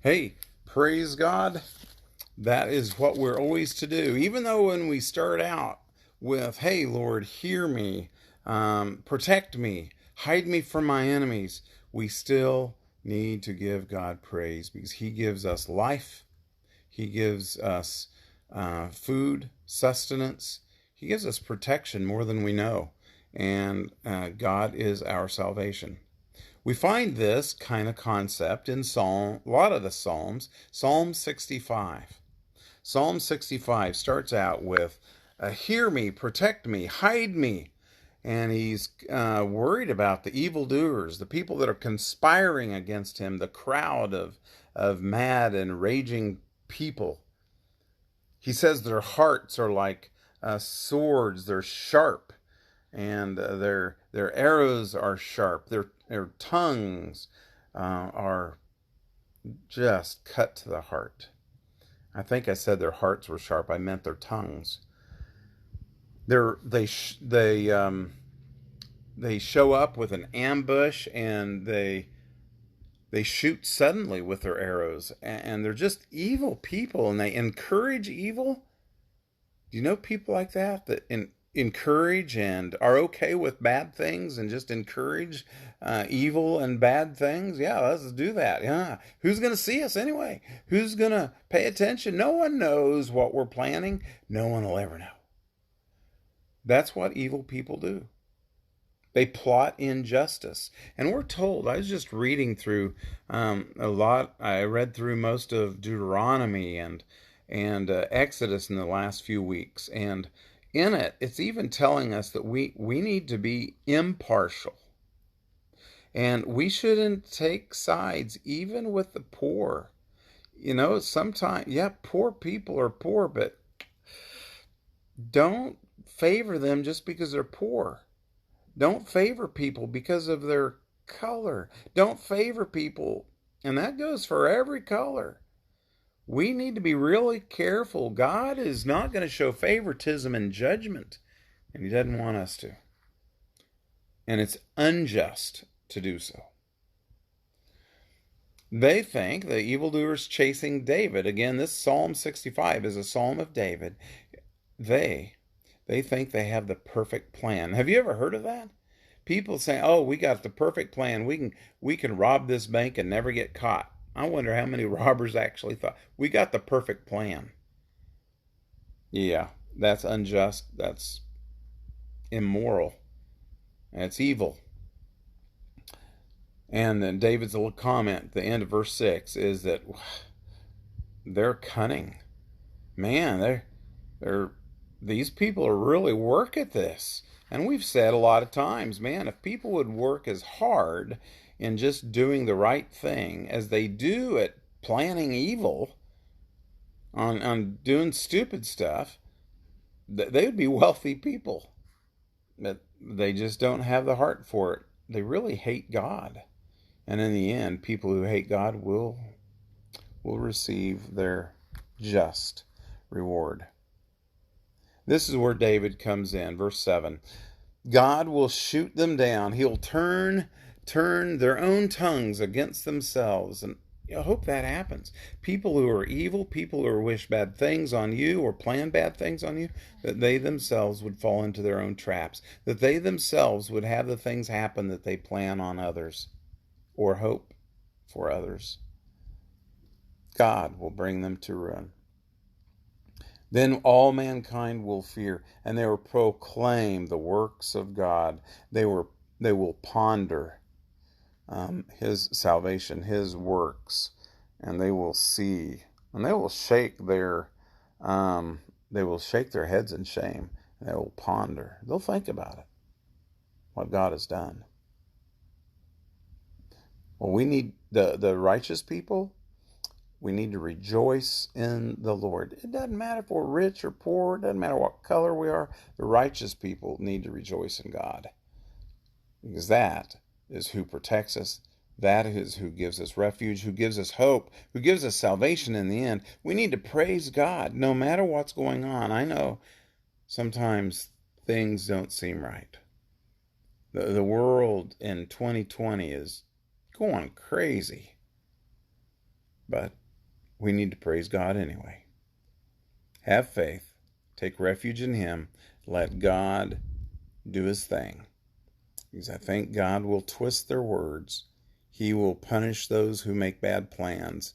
Hey, praise God. That is what we're always to do. Even though when we start out with, hey, Lord, hear me, protect me, hide me from my enemies, we still need to give God praise because He gives us life. He gives us food, sustenance. He gives us protection more than we know. And God is our salvation. We find this kind of concept in a lot of the Psalms. Psalm 65. Psalm 65 starts out with, hear me, protect me, hide me. And he's worried about the evildoers, the people that are conspiring against him, the crowd of mad and raging people. He says their hearts are like swords, they're sharp, and their arrows are sharp. Their tongues are just cut to the heart. I think I said their hearts were sharp. I meant their tongues. They show up with an ambush, and they shoot suddenly with their arrows, and they're just evil people, and they encourage evil. Do you know people like that encourage and are okay with bad things and just encourage evil and bad things? Yeah, let's do that. Yeah, who's going to see us anyway? Who's going to pay attention? No one knows what we're planning. No one will ever know. That's what evil people do. They plot injustice. And we're told, I was just reading through a lot, I read through most of Deuteronomy and Exodus in the last few weeks. And in it, it's even telling us that we need to be impartial. And we shouldn't take sides, even with the poor. You know, sometimes, yeah, poor people are poor, but don't favor them just because they're poor. Don't favor people because of their color. Don't favor people, and that goes for every color. We need to be really careful. God is not going to show favoritism and judgment, and He doesn't want us to. And it's unjust to do so. They think the evildoers chasing David. Again, this Psalm 65 is a psalm of David. They think they have the perfect plan. Have you ever heard of that? People say, "Oh, we got the perfect plan. We can rob this bank and never get caught." I wonder how many robbers actually thought, "We got the perfect plan." Yeah, that's unjust. That's immoral. That's evil. And then David's little comment at the end of verse 6 is that they're cunning. Man, they're these people are really work at this. And we've said a lot of times, man, if people would work as hard in just doing the right thing as they do at planning evil, on doing stupid stuff, they would be wealthy people. But they just don't have the heart for it. They really hate God. And in the end, people who hate God will receive their just reward. This is where David comes in, verse 7. God will shoot them down. He'll turn their own tongues against themselves. And I hope that happens. People who are evil, people who wish bad things on you or plan bad things on you, that they themselves would fall into their own traps, that they themselves would have the things happen that they plan on others or hope for others. God will bring them to ruin. Then all mankind will fear, and they will proclaim the works of God. They will ponder His salvation, His works, and they will see, and they will shake their heads in shame. And they will ponder. They'll think about it, what God has done. Well, we need the righteous people. We need to rejoice in the Lord. It doesn't matter if we're rich or poor. It doesn't matter what color we are. The righteous people need to rejoice in God. Because that is who protects us. That is who gives us refuge, who gives us hope, who gives us salvation in the end. We need to praise God no matter what's going on. I know sometimes things don't seem right. The world in 2020 is going crazy. but we need to praise God anyway. Have faith. Take refuge in Him. Let God do His thing. Because I think God will twist their words. He will punish those who make bad plans,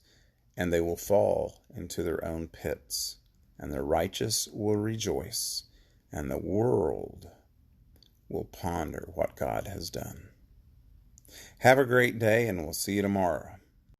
and they will fall into their own pits. And the righteous will rejoice, and the world will ponder what God has done. Have a great day, and we'll see you tomorrow.